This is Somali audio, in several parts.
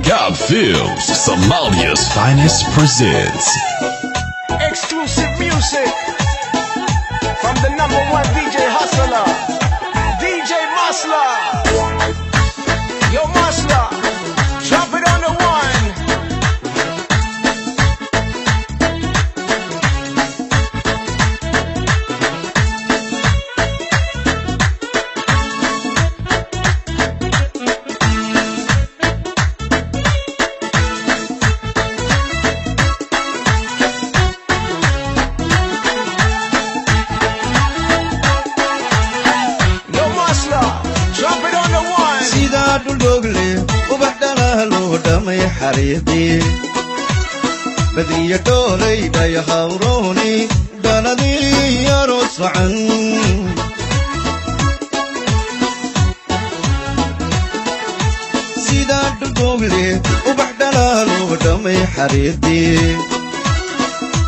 God Feels, Somalia's finest presents exclusive music from the #1 DJ Hustler, DJ Masla. Yo Masla, drop it on the one. حريقي بدي يدولي دا يحاوروني داندي يروس عن سيدات الدوغلي وبحدنا لو دمي حريقي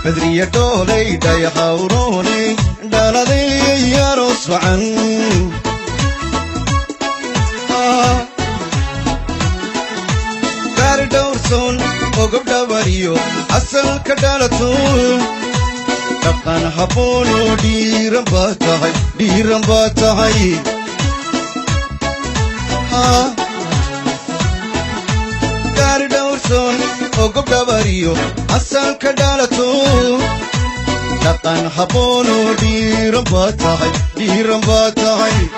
بدي يدولي دا يحاوروني داندي يروس عن دورسون وقب دبريو أصل كدالتو تبقان حبونو ديرم باتاي كار دورسون وقب دبريو أصل كدالتو تبقان حبونو ديرم باتاي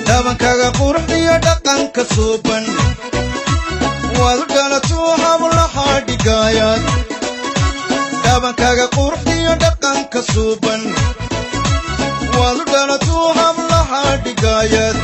dabankaga quruxdiyo dhaqanka suuban waad dhalatuu hablaha dhigayaad dabankaga quruxdiyo dhaqanka suuban waad dhalatuu hablaha dhigayaad